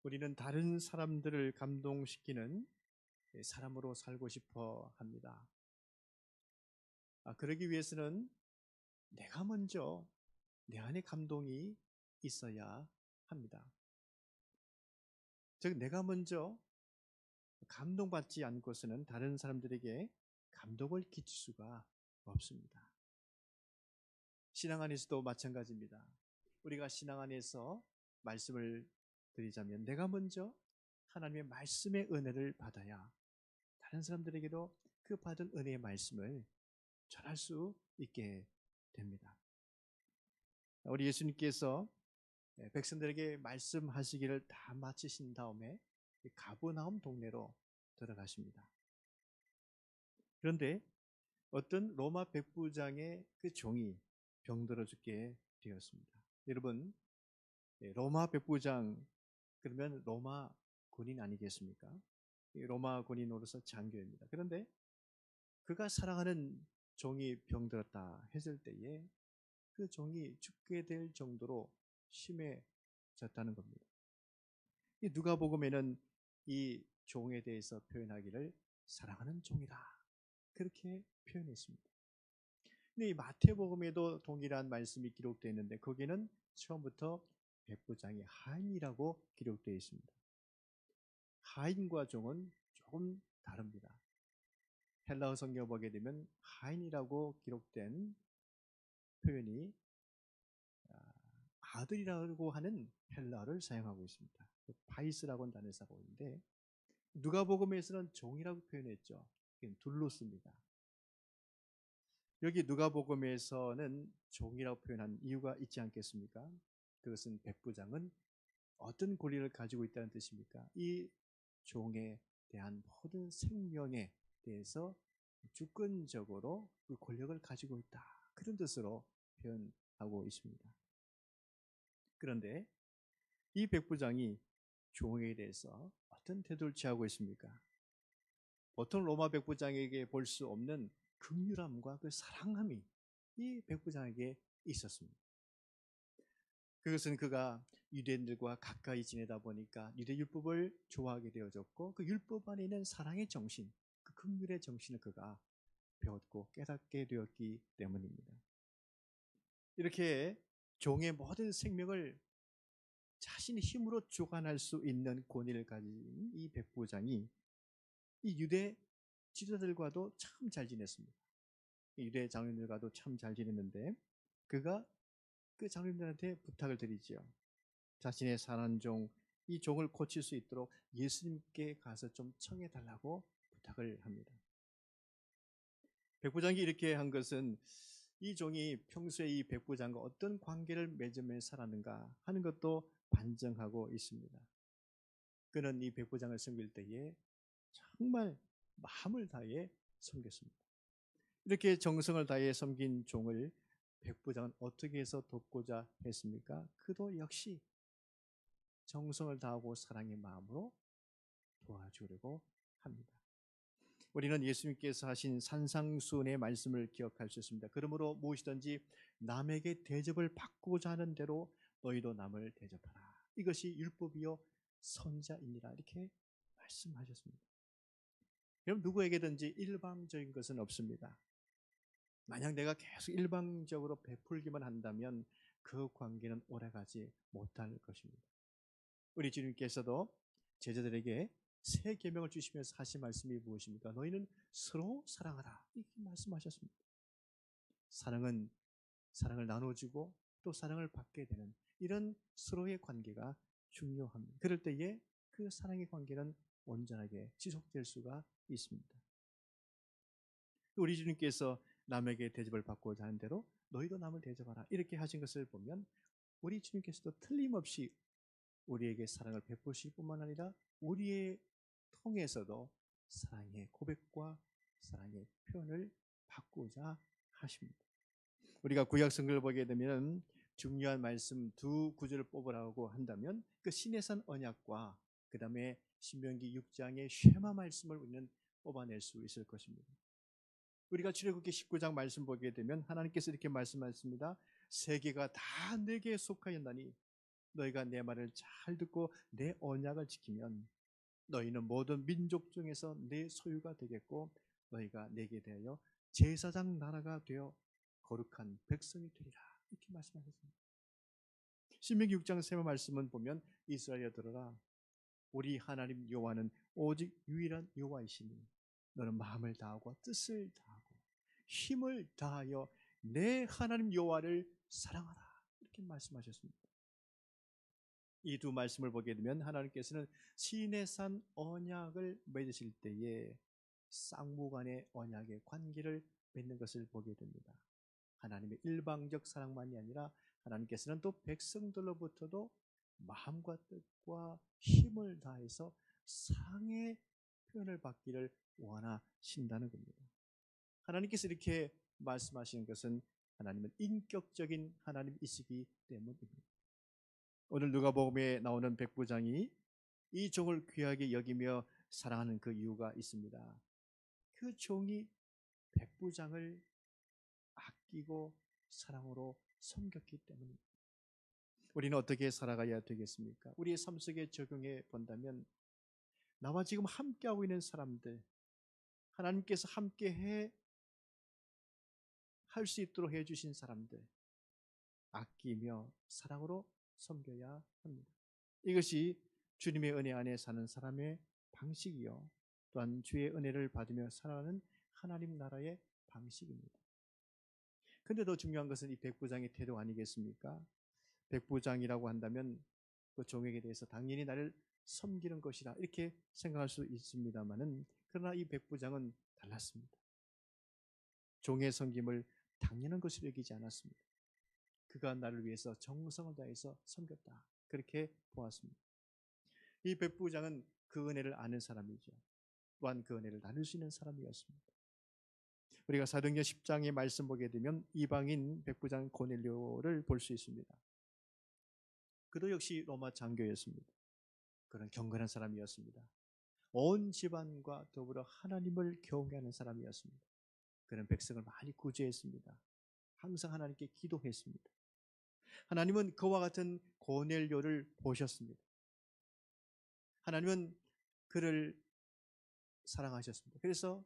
우리는 다른 사람들을 감동시키는 사람으로 살고 싶어 합니다. 그러기 위해서는 내가 먼저 내 안에 감동이 있어야 합니다. 즉, 내가 먼저 감동받지 않고서는 다른 사람들에게 감동을 끼칠 수가 없습니다. 신앙 안에서도 마찬가지입니다. 우리가 신앙 안에서 말씀을 드리자면 내가 먼저 하나님의 말씀의 은혜를 받아야 다른 사람들에게도 그 받은 은혜의 말씀을 전할 수 있게 됩니다. 우리 예수님께서 백성들에게 말씀하시기를 다 마치신 다음에 가버나움 동네로 들어가십니다. 그런데 어떤 로마 백부장의 그 종이 병들어 죽게 되었습니다. 여러분, 로마 백부장 그러면 로마 군인 아니겠습니까? 로마 군인으로서 장교입니다. 그런데 그가 사랑하는 종이 병들었다 했을 때에 그 종이 죽게 될 정도로 심해졌다는 겁니다. 누가복음에는 이 종에 대해서 표현하기를 사랑하는 종이다 그렇게 표현했습니다. 근데 이 마태복음에도 동일한 말씀이 기록되어 있는데 거기는 처음부터 백부장이 하인이라고 기록되어 있습니다. 하인과 종은 조금 다릅니다. 헬라어 성경을 보게 되면 하인이라고 기록된 표현이 아들이라고 하는 헬라어를 사용하고 있습니다. 파이스라고는 단어를 쓰고 있는데 누가복음에서는 종이라고 표현했죠. 이건 둘로스입니다. 여기 누가복음에서는 종이라고 표현한 이유가 있지 않겠습니까? 그것은 백부장은 어떤 권리를 가지고 있다는 뜻입니까? 이 종에 대한 모든 생명에 대해서 주권적으로 그 권력을 가지고 있다. 그런 뜻으로 표현하고 있습니다. 그런데 이 백부장이 종에 대해서 어떤 태도를 취하고 있습니까? 보통 로마 백부장에게 볼 수 없는 긍휼함과 그 사랑함이 이 백부장에게 있었습니다. 그것은 그가 유대인들과 가까이 지내다 보니까 유대 율법을 좋아하게 되어졌고 그 율법 안에 있는 사랑의 정신, 그 긍휼의 정신을 그가 배웠고 깨닫게 되었기 때문입니다. 이렇게 종의 모든 생명을 자신의 힘으로 주관할 수 있는 권위를 가진 이 백부장이 이 유대 지도자들과도 참 잘 지냈습니다. 유대 장로들과도 참 잘 지냈는데 그가 그 장로들한테 부탁을 드리지요. 자신의 사랑하는 종, 이 종을 고칠 수 있도록 예수님께 가서 좀 청해달라고 부탁을 합니다. 백부장이 이렇게 한 것은 이 종이 평소에 이 백부장과 어떤 관계를 맺으며 살았는가 하는 것도 반증하고 있습니다. 그는 이 백부장을 섬길 때에 정말 마음을 다해 섬겼습니다. 이렇게 정성을 다해 섬긴 종을 백부장은 어떻게 해서 돕고자 했습니까? 그도 역시 정성을 다하고 사랑의 마음으로 도와주려고 합니다. 우리는 예수님께서 하신 산상수훈의 말씀을 기억할 수 있습니다. 그러므로 무엇이든지 남에게 대접을 받고자 하는 대로 너희도 남을 대접하라. 이것이 율법이요 선자이니라 이렇게 말씀하셨습니다. 여러분 누구에게든지 일방적인 것은 없습니다. 만약 내가 계속 일방적으로 베풀기만 한다면 그 관계는 오래가지 못할 것입니다. 우리 주님께서도 제자들에게 새 계명을 주시면서 하신 말씀이 무엇입니까? 너희는 서로 사랑하라 이렇게 말씀하셨습니다. 사랑은 사랑을 나눠주고 또 사랑을 받게 되는 이런 서로의 관계가 중요합니다. 그럴 때에 그 사랑의 관계는 온전하게 지속될 수가 있습니다. 우리 주님께서 남에게 대접을 받고자 하는 대로 너희도 남을 대접하라 이렇게 하신 것을 보면 우리 주님께서도 틀림없이 우리에게 사랑을 베푸실 뿐만 아니라 우리의 통해서도 사랑의 고백과 사랑의 표현을 받고자 하십니다. 우리가 구약 성경을 보게 되면 중요한 말씀 두 구절을 뽑으라고 한다면 그 신의 산 언약과 그 다음에 신명기 6장의 쉐마 말씀을 우리는 뽑아낼 수 있을 것입니다. 우리가 출애굽기 19장 말씀 보게 되면 하나님께서 이렇게 말씀하셨습니다. 세계가 다 내게 속하였나니 너희가 내 말을 잘 듣고 내 언약을 지키면 너희는 모든 민족 중에서 내 소유가 되겠고 너희가 내게 대하여 제사장 나라가 되어 거룩한 백성이 되리라. 이렇게 말씀하셨습니다. 신명기 6장 세 말씀은 보면 이스라엘아 들어라. 우리 하나님 여호와는 오직 유일한 여호와이시니 너는 마음을 다하고 뜻을 다하고 힘을 다하여 내 하나님 여호와를 사랑하라. 이렇게 말씀하셨습니다. 이 두 말씀을 보게 되면 하나님께서는 시내산 언약을 맺으실 때에 쌍무간의 언약의 관계를 맺는 것을 보게 됩니다. 하나님의 일방적 사랑만이 아니라 하나님께서는 또 백성들로부터도 마음과 뜻과 힘을 다해서 사랑의 표현을 받기를 원하신다는 겁니다. 하나님께서 이렇게 말씀하시는 것은 하나님은 인격적인 하나님이시기 때문입니다. 오늘 누가복음에 나오는 백부장이 이 종을 귀하게 여기며 사랑하는 그 이유가 있습니다. 그 종이 백부장을 아끼고 사랑으로 섬겼기 때문입니다. 우리는 어떻게 살아가야 되겠습니까? 우리의 삶 속에 적용해 본다면 나와 지금 함께하고 있는 사람들, 하나님께서 함께해 할 수 있도록 해주신 사람들 아끼며 사랑으로 섬겨야 합니다. 이것이 주님의 은혜 안에 사는 사람의 방식이요 또한 주의 은혜를 받으며 살아가는 하나님 나라의 방식입니다. 그런데 더 중요한 것은 이 백부장의 태도 아니겠습니까? 백부장이라고 한다면 그 종에게 대해서 당연히 나를 섬기는 것이라 이렇게 생각할 수 있습니다만은 그러나 이 백부장은 달랐습니다. 종의 섬김을 당연한 것으로 여기지 않았습니다. 그가 나를 위해서 정성을 다해서 섬겼다. 그렇게 보았습니다. 이 백부장은 그 은혜를 아는 사람이죠. 또한 그 은혜를 나눌 수 있는 사람이었습니다. 우리가 사도행전 10장의 말씀 보게 되면 이방인 백부장 고넬료를 볼 수 있습니다. 그도 역시 로마 장교였습니다. 그런 경건한 사람이었습니다. 온 집안과 더불어 하나님을 경외하는 사람이었습니다. 그는 백성을 많이 구제했습니다. 항상 하나님께 기도했습니다. 하나님은 그와 같은 고넬료를 보셨습니다. 하나님은 그를 사랑하셨습니다. 그래서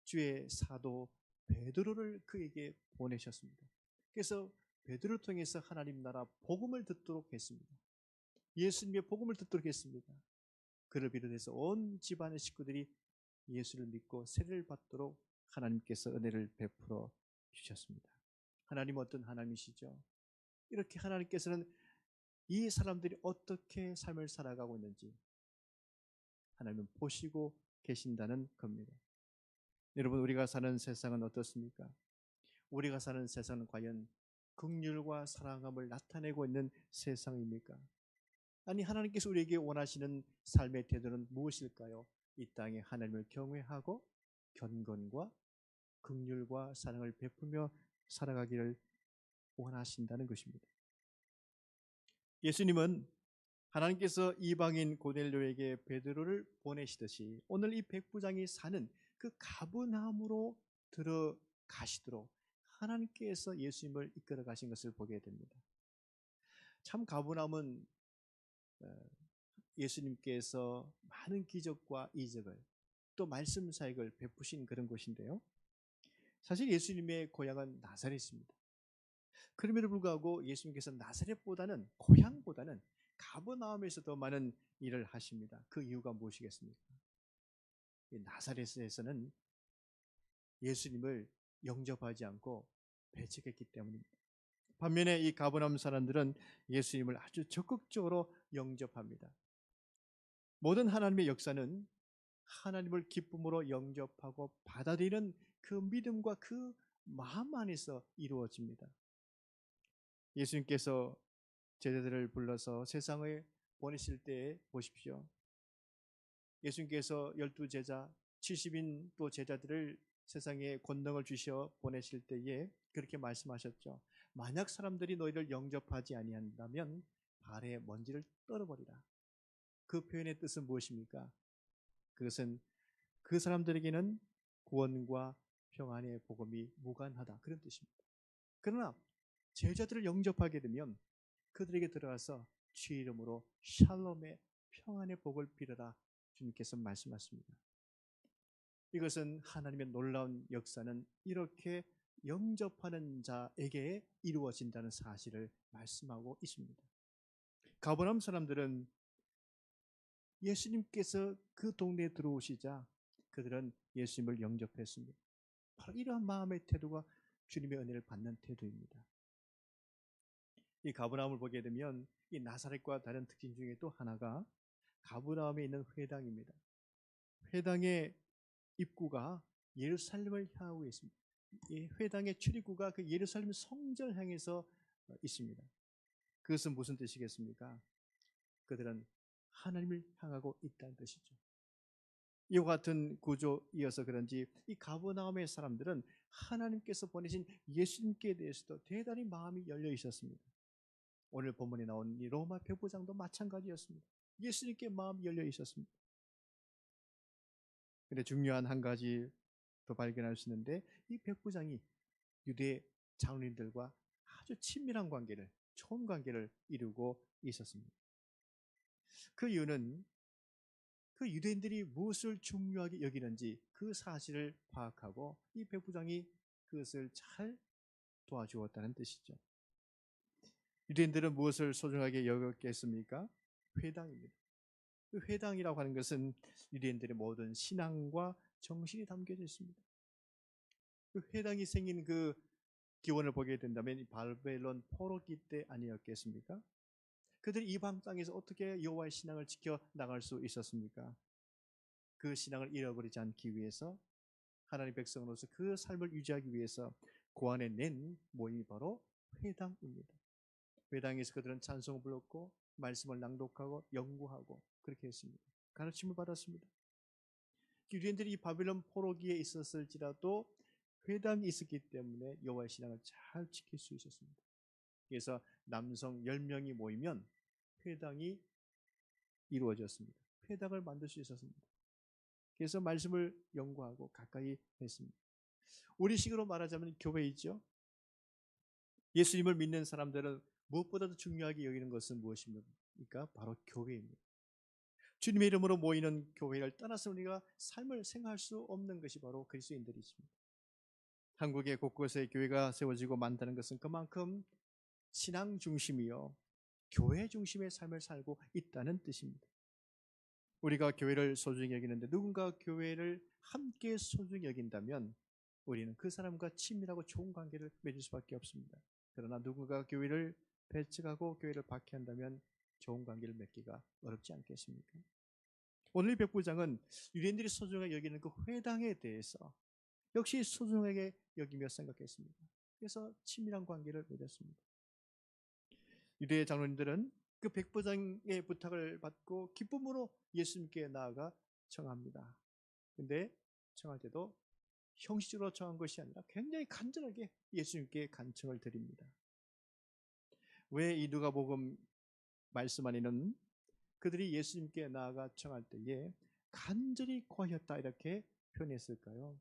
주의 사도 베드로를 그에게 보내셨습니다. 그래서 베드로를 통해서 하나님 나라 복음을 듣도록 했습니다. 예수님의 복음을 듣도록 했습니다. 그를 비롯해서 온 집안의 식구들이 예수를 믿고 세례를 받도록 하나님께서 은혜를 베풀어 주셨습니다. 하나님은 어떤 하나님이시죠? 이렇게 하나님께서는 이 사람들이 어떻게 삶을 살아가고 있는지 하나님은 보시고 계신다는 겁니다. 여러분, 우리가 사는 세상은 어떻습니까? 우리가 사는 세상은 과연 긍휼과 사랑함을 나타내고 있는 세상입니까? 아니, 하나님께서 우리에게 원하시는 삶의 태도는 무엇일까요? 이 땅에 하나님을 경외하고 견건과 긍휼과 사랑을 베푸며 살아가기를 원하신다는 것입니다. 예수님은 하나님께서 이방인 고넬료에게 베드로를 보내시듯이 오늘 이 백부장이 사는 그 가버나움으로 들어가시도록 하나님께서 예수님을 이끌어 가신 것을 보게 됩니다. 참 가버나움은 예수님께서 많은 기적과 이적을 또 말씀 사역을 베푸신 그런 곳인데요. 사실 예수님의 고향은 나사렛입니다. 그럼에도 불구하고 예수님께서 나사렛보다는 고향보다는 가버나움에서 더 많은 일을 하십니다. 그 이유가 무엇이겠습니까? 나사렛에서는 예수님을 영접하지 않고 배척했기 때문입니다. 반면에 이 가버나움 사람들은 예수님을 아주 적극적으로 영접합니다. 모든 하나님의 역사는 하나님을 기쁨으로 영접하고 받아들이는 그 믿음과 그 마음 안에서 이루어집니다. 예수님께서 제자들을 불러서 세상에 보내실 때 보십시오. 예수님께서 12제자 70인 또 제자들을 세상에 권능을 주셔 보내실 때에 그렇게 말씀하셨죠. 만약 사람들이 너희를 영접하지 아니한다면 발에 먼지를 떨어버리라. 그 표현의 뜻은 무엇입니까? 그것은 그 사람들에게는 구원과 평안의 복음이 무관하다, 그런 뜻입니다. 그러나 제자들을 영접하게 되면 그들에게 들어가서 주의 이름으로 샬롬의 평안의 복을 빌어라 주님께서 말씀하십니다. 이것은 하나님의 놀라운 역사는 이렇게 영접하는 자에게 이루어진다는 사실을 말씀하고 있습니다. 가버나움 사람들은 예수님께서 그 동네에 들어오시자 그들은 예수님을 영접했습니다. 바로 이러한 마음의 태도가 주님의 은혜를 받는 태도입니다. 이 가버나움을 보게 되면 이 나사렛과 다른 특징 중에 또 하나가 가버나움에 있는 회당입니다. 회당의 입구가 예루살렘을 향하고 있습니다. 이 회당의 출입구가 그 예루살렘 성전을 향해서 있습니다. 그것은 무슨 뜻이겠습니까? 그들은 하나님을 향하고 있다는 뜻이죠. 이와 같은 구조이어서 그런지 이 가버나움의 사람들은 하나님께서 보내신 예수님께 대해서도 대단히 마음이 열려 있었습니다. 오늘 본문에 나온 이 로마 백부장도 마찬가지였습니다. 예수님께 마음이 열려 있었습니다. 그런데 중요한 한 가지 더 발견할 수 있는데 이 백부장이 유대 장로님들과 아주 친밀한 관계를, 좋은 관계를 이루고 있었습니다. 그 이유는 그 유대인들이 무엇을 중요하게 여기는지 그 사실을 파악하고 이 백부장이 그것을 잘 도와주었다는 뜻이죠. 유대인들은 무엇을 소중하게 여겼겠습니까? 회당입니다. 그 회당이라고 하는 것은 유대인들의 모든 신앙과 정신이 담겨져 있습니다. 그 회당이 생긴 그 기원을 보게 된다면 바벨론 포로기 때 아니었겠습니까? 그들이 이방 땅에서 어떻게 여호와의 신앙을 지켜 나갈 수 있었습니까? 그 신앙을 잃어버리지 않기 위해서 하나님 백성으로서 그 삶을 유지하기 위해서 고안해 낸 모임이 바로 회당입니다. 회당에서 그들은 찬송을 불렀고 말씀을 낭독하고 연구하고 그렇게 했습니다. 가르침을 받았습니다. 유대인들이 이 바벨론 포로기에 있었을지라도 회당이 있었기 때문에 여호와의 신앙을 잘 지킬 수 있었습니다. 그래서 남성 10명이 모이면 회당이 이루어졌습니다. 회당을 만들 수 있었습니다. 그래서 말씀을 연구하고 가까이 했습니다. 우리식으로 말하자면 교회이죠. 예수님을 믿는 사람들은 무엇보다도 중요하게 여기는 것은 무엇입니까? 바로 교회입니다. 주님의 이름으로 모이는 교회를 떠나서 우리가 삶을 생각할 수 없는 것이 바로 그리스도인들이십니다. 한국의 곳곳에 교회가 세워지고 많다는 것은 그만큼 신앙 중심이요 교회 중심의 삶을 살고 있다는 뜻입니다. 우리가 교회를 소중히 여기는데 누군가 교회를 함께 소중히 여긴다면 우리는 그 사람과 친밀하고 좋은 관계를 맺을 수밖에 없습니다. 그러나 누군가 교회를 배척하고 교회를 박해한다면 좋은 관계를 맺기가 어렵지 않겠습니까? 오늘 백부장은 유대인들이 소중하게 여기는 그 회당에 대해서 역시 소중하게 여기며 생각했습니다. 그래서 친밀한 관계를 맺었습니다. 유대 장로님들은 그 백부장의 부탁을 받고 기쁨으로 예수님께 나아가 청합니다. 근데 청할 때도 형식적으로 청한 것이 아니라 굉장히 간절하게 예수님께 간청을 드립니다. 왜 이 누가복음 말씀 안에는 그들이 예수님께 나아가 청할 때에 간절히 구하였다 이렇게 표현했을까요?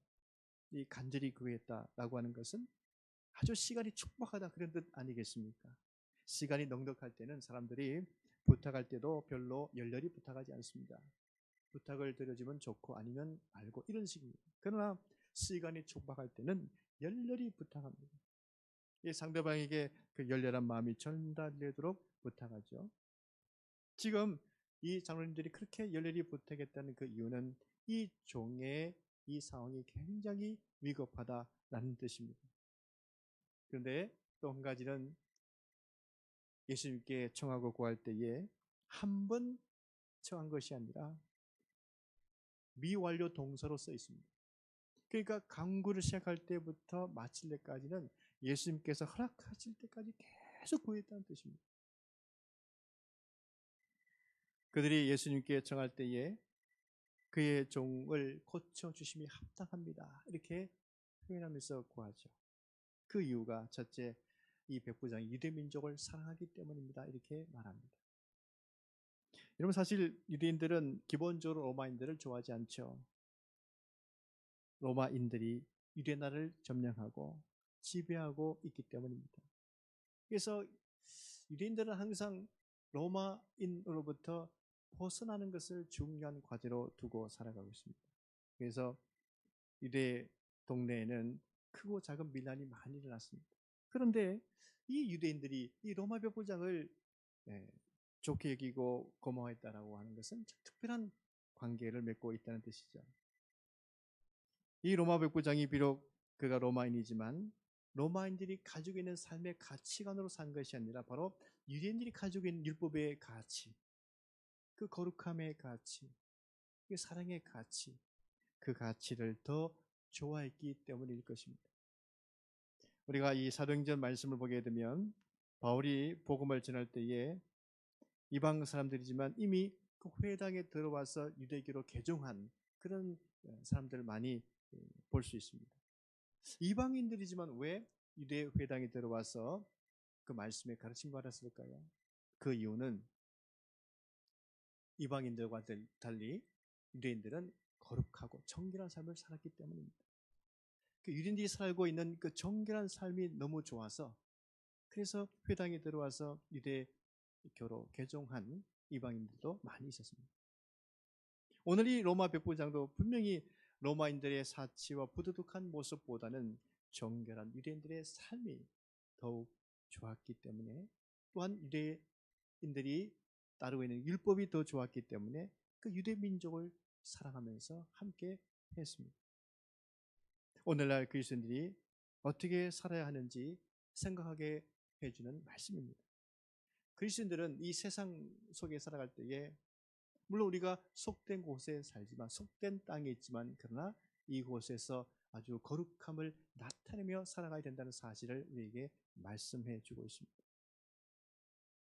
이 간절히 구했다라고 하는 것은 아주 시간이 촉박하다 그런 뜻 아니겠습니까? 시간이 넉넉할 때는 사람들이 부탁할 때도 별로 열렬히 부탁하지 않습니다. 부탁을 드려주면 좋고 아니면 말고 이런 식입니다. 그러나 시간이 촉박할 때는 열렬히 부탁합니다. 이 상대방에게 그 열렬한 마음이 전달되도록 부탁하죠. 지금 이 장로님들이 그렇게 열렬히 부탁했다는 그 이유는 이 종의 이 상황이 굉장히 위급하다라는 뜻입니다. 그런데 또 한 가지는 예수님께 청하고 구할 때에 한 번 청한 것이 아니라 미완료 동사로 써 있습니다. 그러니까 강구를 시작할 때부터 마칠 때까지는 예수님께서 허락하실 때까지 계속 구했다는 뜻입니다. 그들이 예수님께 청할 때에 그의 종을 고쳐주심이 합당합니다. 이렇게 표현하면서 구하죠. 그 이유가 첫째, 이 백부장이 유대민족을 사랑하기 때문입니다. 이렇게 말합니다. 여러분 사실 유대인들은 기본적으로 로마인들을 좋아하지 않죠. 로마인들이 유대 나라를 점령하고 지배하고 있기 때문입니다. 그래서 유대인들은 항상 로마인으로부터 벗어나는 것을 중요한 과제로 두고 살아가고 있습니다. 그래서 유대 동네에는 크고 작은 밀란이 많이 일어났습니다. 그런데 이 유대인들이 이 로마 백부장을 예, 좋게 여기고 고마워했다라고 하는 것은 특별한 관계를 맺고 있다는 뜻이죠. 이 로마 백부장이 비록 그가 로마인이지만 로마인들이 가지고 있는 삶의 가치관으로 산 것이 아니라 바로 유대인들이 가지고 있는 율법의 가치, 그 거룩함의 가치, 그 사랑의 가치, 그 가치를 더 좋아했기 때문일 것입니다. 우리가 이 사도행전 말씀을 보게 되면 바울이 복음을 전할 때에 이방 사람들이지만 이미 그 회당에 들어와서 유대교로 개종한 그런 사람들을 많이 볼 수 있습니다. 이방인들이지만 왜 유대 회당에 들어와서 그 말씀에 가르침 받았을까요? 그 이유는 이방인들과 달리 유대인들은 거룩하고 정결한 삶을 살았기 때문입니다. 그 유대인들이 살고 있는 그 정결한 삶이 너무 좋아서 그래서 회당에 들어와서 유대교로 개종한 이방인들도 많이 있었습니다. 오늘 이 로마 백부장도 분명히 로마인들의 사치와 부도덕한 모습보다는 정결한 유대인들의 삶이 더욱 좋았기 때문에 또한 유대인들이 따르고 있는 율법이 더 좋았기 때문에 그 유대 민족을 사랑하면서 함께 했습니다. 오늘날 그리스도인들이 어떻게 살아야 하는지 생각하게 해주는 말씀입니다. 그리스도인들은 이 세상 속에 살아갈 때에 물론 우리가 속된 곳에 살지만 속된 땅에 있지만 그러나 이곳에서 아주 거룩함을 나타내며 살아가야 된다는 사실을 우리에게 말씀해 주고 있습니다.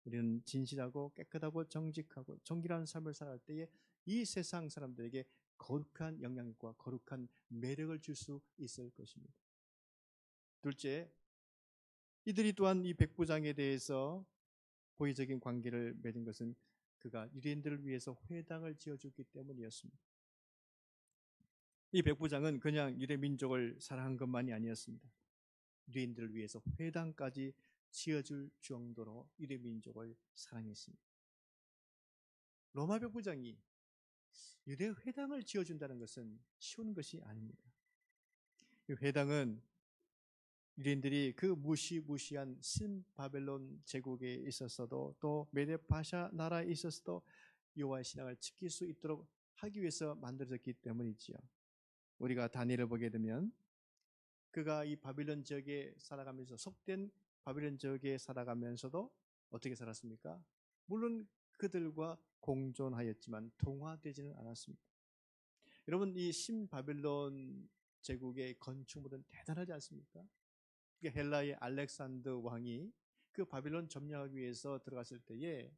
우리는 진실하고 깨끗하고 정직하고 정결한 삶을 살아갈 때에 이 세상 사람들에게 거룩한 영향력과 거룩한 매력을 줄 수 있을 것입니다. 둘째, 이들이 또한 이 백부장에 대해서 고의적인 관계를 맺은 것은 그가 유대인들을 위해서 회당을 지어줬기 때문이었습니다. 이 백부장은 그냥 유대 민족을 사랑한 것만이 아니었습니다. 유대인들을 위해서 회당까지 지어줄 정도로 유대 민족을 사랑했습니다. 로마 백부장이 유대 회당을 지어준다는 것은 쉬운 것이 아닙니다. 이 회당은 유대인들이 그 무시무시한 신바벨론 제국에 있었어도 또 메데파샤 나라에 있었어도 여호와의 신앙을 지킬 수 있도록 하기 위해서 만들어졌기 때문이지요. 우리가 다니엘을 보게 되면 그가 이 바빌론 지역에 살아가면서 속된 바빌론 지역에 살아가면서도 어떻게 살았습니까? 물론 그들과 공존하였지만 동화되지는 않았습니다. 여러분 이 신바빌론 제국의 건축물은 대단하지 않습니까? 헬라의 알렉산더 왕이 그 바빌론 점령하기 위해서 들어갔을 때에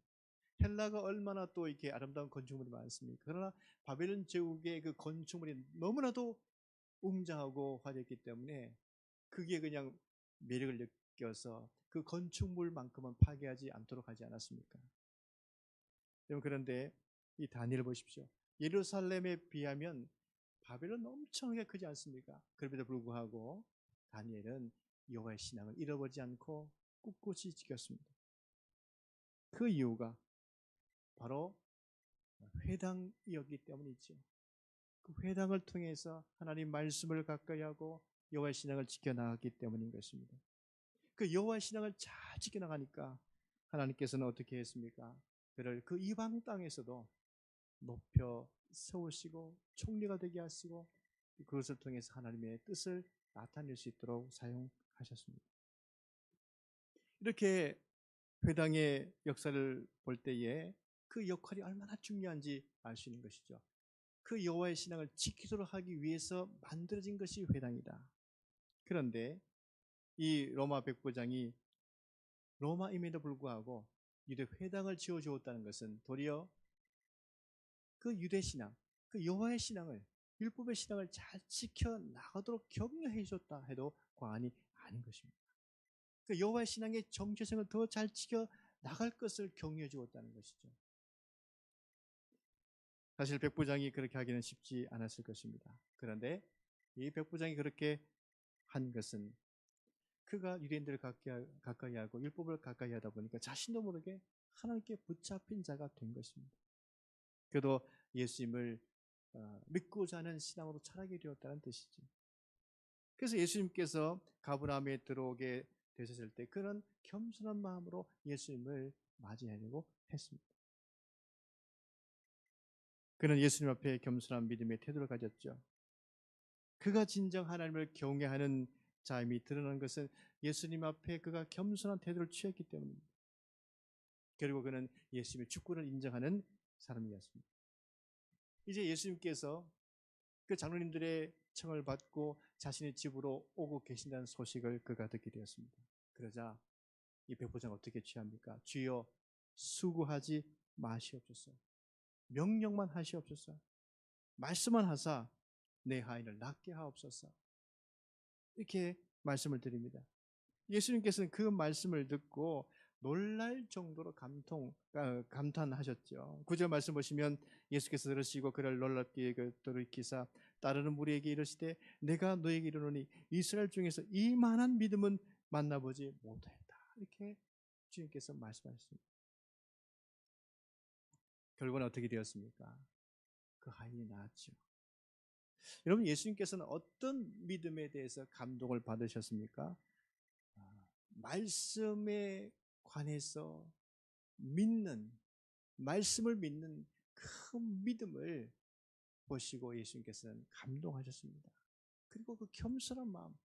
헬라가 얼마나 또 이렇게 아름다운 건축물이 많습니까? 그러나 바벨론 제국의 그 건축물이 너무나도 웅장하고 화려했기 때문에 그게 그냥 매력을 느껴서 그 건축물만큼은 파괴하지 않도록 하지 않았습니까? 여러분 그런데 이 다니엘을 보십시오. 예루살렘에 비하면 바벨론 엄청나게 크지 않습니까? 그럼에도 불구하고 다니엘은 여호와의 신앙을 잃어버리지 않고 꿋꿋이 지켰습니다. 그 이유가 바로 회당이었기 때문이죠. 그 회당을 통해서 하나님 말씀을 가까이 하고 여호와의 신앙을 지켜나갔기 때문인 것입니다. 그 여호와의 신앙을 잘 지켜나가니까 하나님께서는 어떻게 했습니까? 그를 그 이방 땅에서도 높여 세우시고 총리가 되게 하시고 그것을 통해서 하나님의 뜻을 나타낼 수 있도록 사용하셨습니다. 이렇게 회당의 역사를 볼 때에 그 역할이 얼마나 중요한지 알 수 있는 것이죠. 그 여호와의 신앙을 지키도록 하기 위해서 만들어진 것이 회당이다. 그런데 이 로마 백부장이 로마임에도 불구하고 유대 회당을 지어주었다는 것은 도리어 그 유대 신앙, 그 여호와의 신앙을 율법의 신앙을 잘 지켜 나가도록 격려해 줬다 해도 과언이 아닌 것입니다. 그 여호와의 신앙의 정체성을 더 잘 지켜 나갈 것을 격려해 주었다는 것이죠. 사실 백부장이 그렇게 하기는 쉽지 않았을 것입니다. 그런데 이 백부장이 그렇게 한 것은 그가 유대인들을 가까이 하고 율법을 가까이 하다 보니까 자신도 모르게 하나님께 붙잡힌 자가 된 것입니다. 그도 예수님을 믿고자 하는 신앙으로 자라게 되었다는 뜻이죠. 그래서 예수님께서 가버나움에 들어오게 되셨을 때 그는 겸손한 마음으로 예수님을 맞이하려고 했습니다. 그는 예수님 앞에 겸손한 믿음의 태도를 가졌죠. 그가 진정 하나님을 경외하는 자임이 드러난 것은 예수님 앞에 그가 겸손한 태도를 취했기 때문입니다. 그리고 그는 예수님의 주권을 인정하는 사람이었습니다. 이제 예수님께서 그 장로님들의 청을 받고 자신의 집으로 오고 계신다는 소식을 그가 듣게 되었습니다. 그러자 이 백부장은 어떻게 취합니까? 주여 수고하지 마시옵소서. 명령만 하시옵소서. 말씀만 하사 내 하인을 낫게 하옵소서. 이렇게 말씀을 드립니다. 예수님께서는 그 말씀을 듣고 놀랄 정도로 감탄하셨죠. 9절 말씀 보시면 예수께서 들으시고 그를 놀랍게 돌이키사 따르는 무리에게 이르시되 내가 너에게 이르노니 이스라엘 중에서 이만한 믿음은 만나보지 못하였다. 이렇게 주님께서 말씀하셨습니다. 결과는 어떻게 되었습니까? 그 하인이 나았죠. 여러분, 예수님께서는 어떤 믿음에 대해서 감동을 받으셨습니까? 말씀에 관해서 말씀을 믿는 큰 믿음을 보시고 예수님께서는 감동하셨습니다. 그리고 그 겸손한 마음,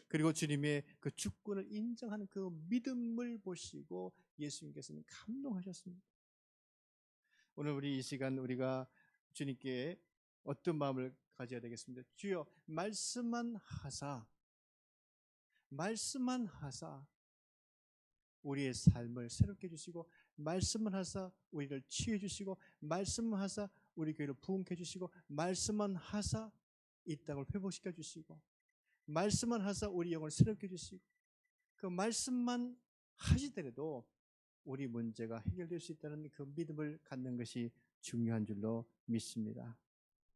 그리고 주님의 그 주권을 인정하는 그 믿음을 보시고 예수님께서는 감동하셨습니다. 오늘 우리 이 시간 우리가 주님께 어떤 마음을 가져야 되겠습니까? 주여 말씀만 하사 우리의 삶을 새롭게 해주시고 말씀만 하사 우리를 치유해 주시고 말씀만 하사 우리 교회를 부흥해 주시고 말씀만 하사 이 땅을 회복시켜 주시고 말씀만 하사 우리 영을 새롭게 해주시고 그 말씀만 하시더라도 우리 문제가 해결될 수 있다는 그 믿음을 갖는 것이 중요한 줄로 믿습니다.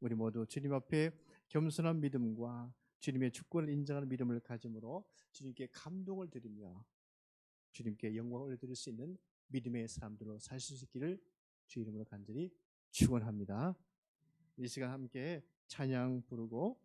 우리 모두 주님 앞에 겸손한 믿음과 주님의 주권을 인정하는 믿음을 가짐으로 주님께 감동을 드리며 주님께 영광을 드릴 수 있는 믿음의 사람들로 살 수 있기를 주 이름으로 간절히 축원합니다. 이 시간 함께 찬양 부르고